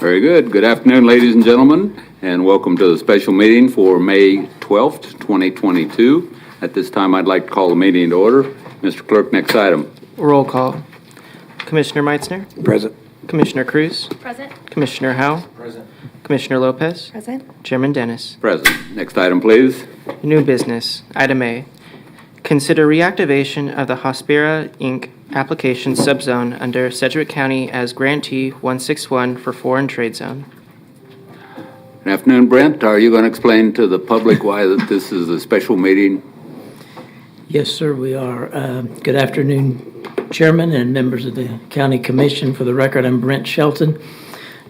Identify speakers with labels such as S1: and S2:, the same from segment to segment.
S1: Very good. Good afternoon, ladies and gentlemen, and welcome to the special meeting for May 12th, 2022. At this time, I'd like to call the meeting to order. Mr. Clerk, next item.
S2: Roll call. Commissioner Meitzner.
S3: Present.
S2: Commissioner Cruz.
S4: Present.
S2: Commissioner Howe.
S3: Present.
S2: Commissioner Lopez.
S4: Present.
S2: Chairman Dennis.
S1: Present. Next item, please.
S2: New business. Item A. Consider reactivation of the Hospira Inc. application subzone under Sedgwick County as Grantee 161 for Foreign Trade Zone.
S1: Good afternoon, Brent. Are you going to explain to the public why that this is a special meeting?
S5: Yes, sir, we are. Good afternoon, Chairman and members of the County Commission. For the record, I'm Brent Shelton,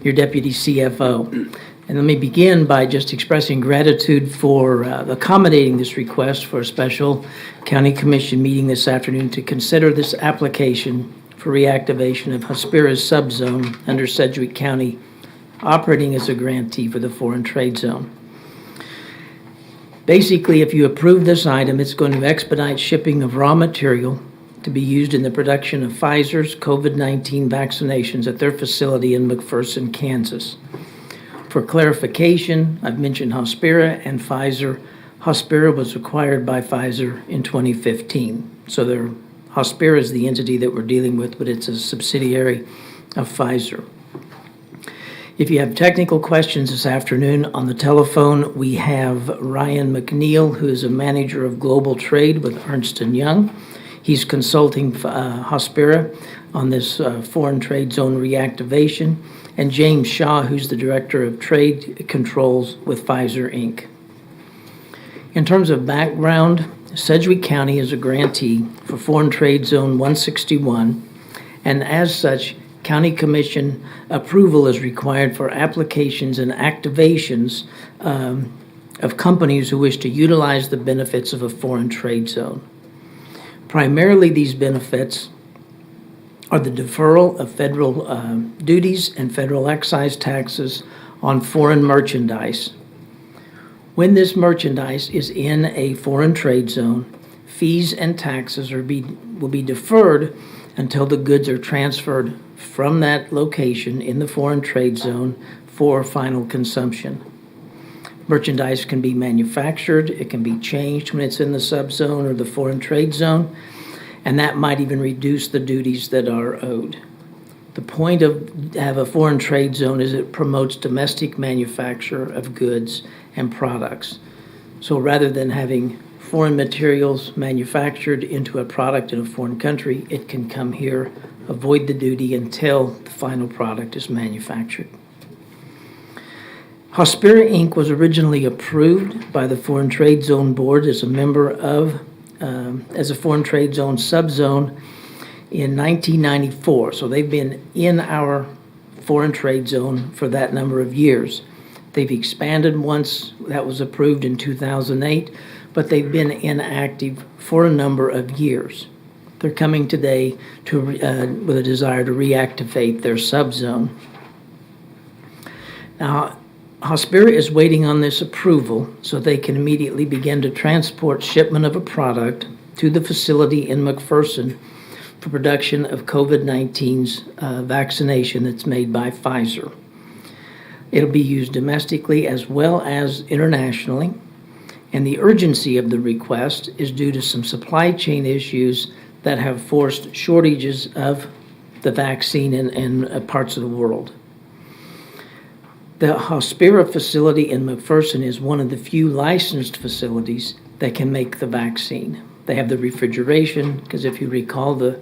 S5: your Deputy CFO. And let me begin by just expressing gratitude for accommodating this request for a special County Commission meeting this afternoon to consider this application for reactivation of Hospira's subzone under Sedgwick County, operating as a grantee for the Foreign Trade Zone. Basically, if you approve this item, it's going to expedite shipping of raw material to be used in the production of Pfizer's COVID-19 vaccinations at their facility in McPherson, Kansas. For clarification, I've mentioned Hospira and Pfizer. Hospira was acquired by Pfizer in 2015. So Hospira is the entity that we're dealing with, but it's a subsidiary of Pfizer. If you have technical questions this afternoon on the telephone, we have Ryan McNeil, who is a manager of global trade with Ernst & Young. He's consulting Hospira on this foreign trade zone reactivation, and James Shaw, who's the Director of Trade Controls with Pfizer, Inc. In terms of background, Sedgwick County is a grantee for Foreign Trade Zone 161, and as such, County Commission approval is required for applications and activations of companies who wish to utilize the benefits of a foreign trade zone. Primarily, these benefits are the deferral of federal duties and federal excise taxes on foreign merchandise. When this merchandise is in a foreign trade zone, fees and taxes will be deferred until the goods are transferred from that location in the foreign trade zone for final consumption. Merchandise can be manufactured, it can be changed when it's in the subzone or the foreign trade zone, and that might even reduce the duties that are owed. The point of have a foreign trade zone is it promotes domestic manufacture of goods and products. So rather than having foreign materials manufactured into a product in a foreign country, it can come here, avoid the duty until the final product is manufactured. Hospira Inc. was originally approved by the Foreign Trade Zone Board as a member of, as a Foreign Trade Zone subzone in 1994. So they've been in our Foreign Trade Zone for that number of years. They've expanded once that was approved in 2008, but they've been inactive for a number of years. They're coming today with a desire to reactivate their subzone. Now, Hospira is waiting on this approval so they can immediately begin to transport shipment of a product to the facility in McPherson for production of COVID-19's vaccination that's made by Pfizer. It'll be used domestically as well as internationally, and the urgency of the request is due to some supply chain issues that have forced shortages of the vaccine in parts of the world. The Hospira facility in McPherson is one of the few licensed facilities that can make the vaccine. They have the refrigeration, because if you recall, the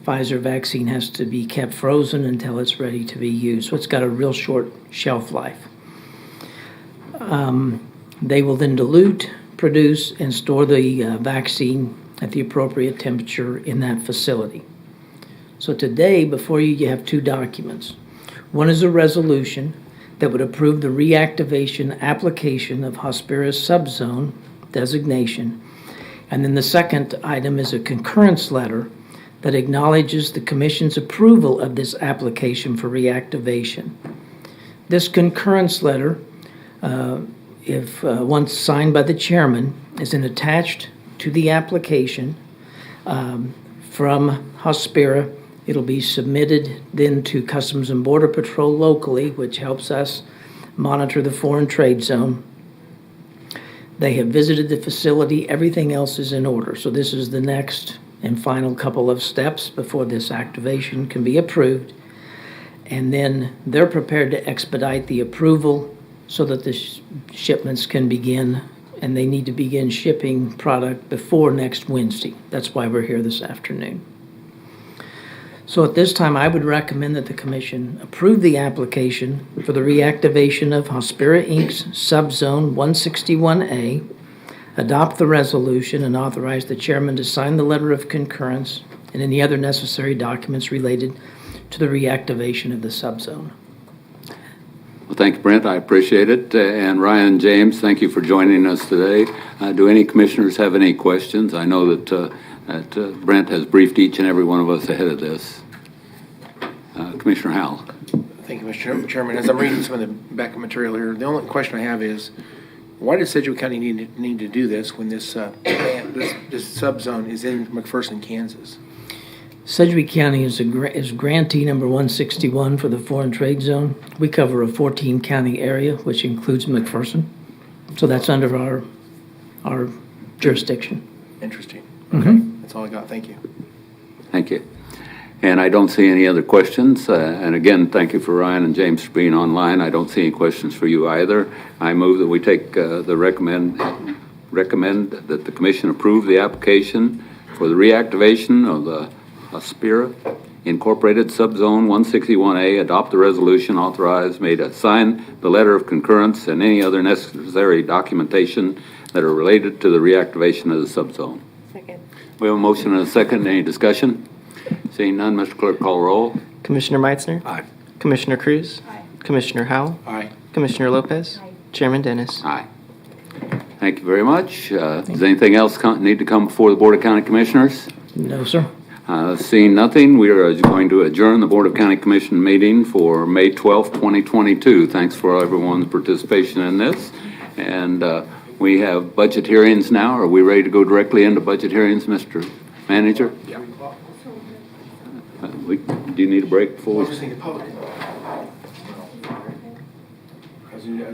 S5: Pfizer vaccine has to be kept frozen until it's ready to be used. So it's got a real short shelf life. They will then dilute, produce, and store the vaccine at the appropriate temperature in that facility. So today, before you, you have two documents. One is a resolution that would approve the reactivation application of Hospira's subzone designation. And then the second item is a concurrence letter that acknowledges the Commission's approval of this application for reactivation. This concurrence letter, if once signed by the chairman, is then attached to the application from Hospira It'll be submitted then to Customs and Border Patrol locally, which helps us monitor the foreign trade zone. They have visited the facility. Everything else is in order. So this is the next and final couple of steps before this activation can be approved. And then they're prepared to expedite the approval so that the shipments can begin, and they need to begin shipping product before next Wednesday. That's why we're here this afternoon. So at this time, I would recommend that the Commission approve the application for the reactivation of Hospira Inc.'s Subzone 161A, adopt the resolution, and authorize the chairman to sign the letter of concurrence and any other necessary documents related to the reactivation of the subzone.
S1: Well, thank you, Brent. I appreciate it. And Ryan, James, thank you for joining us today. Do any commissioners have any questions? I know that Brent has briefed each and every one of us ahead of this. Commissioner Howell.
S3: Thank you, Mr. Chairman. As I'm reading some of the backup material here, the only question I have is, why does Sedgwick County need to do this when this subzone is in McPherson, Kansas?
S5: Sedgwick County is grantee number 161 for the foreign trade zone. We cover a 14-county area, which includes McPherson. So that's under our jurisdiction.
S3: Interesting.
S5: Mm-hmm.
S3: Okay, that's all I got. Thank you.
S1: Thank you. And I don't see any other questions. And again, thank you for Ryan and James for being online. I don't see any questions for you either. I move that we take recommend that the commission approve the application for the reactivation of the Hospira Incorporated Subzone 161A, adopt the resolution, authorize me to sign the letter of concurrence and any other necessary documentation that are related to the reactivation of the subzone.
S4: Second.
S1: We have a motion and a second. Any discussion? Seeing none, Mr. Clerk, call roll.
S2: Commissioner Meitzner.
S3: Aye.
S2: Commissioner Cruz.
S4: Aye.
S2: Commissioner Howell.
S3: Aye.
S2: Commissioner Lopez.
S4: Aye.
S2: Chairman Dennis.
S1: Aye. Thank you very much. Does anything else need to come before the Board of County Commissioners?
S5: No, sir.
S1: Seeing nothing, we are going to adjourn the Board of County Commission meeting for May 12th, 2022. Thanks for everyone's participation in this. And we have budget hearings now. Are we ready to go directly into budget hearings, Mr. Manager?
S3: Yeah.
S1: Do you need a break before we?
S3: Public.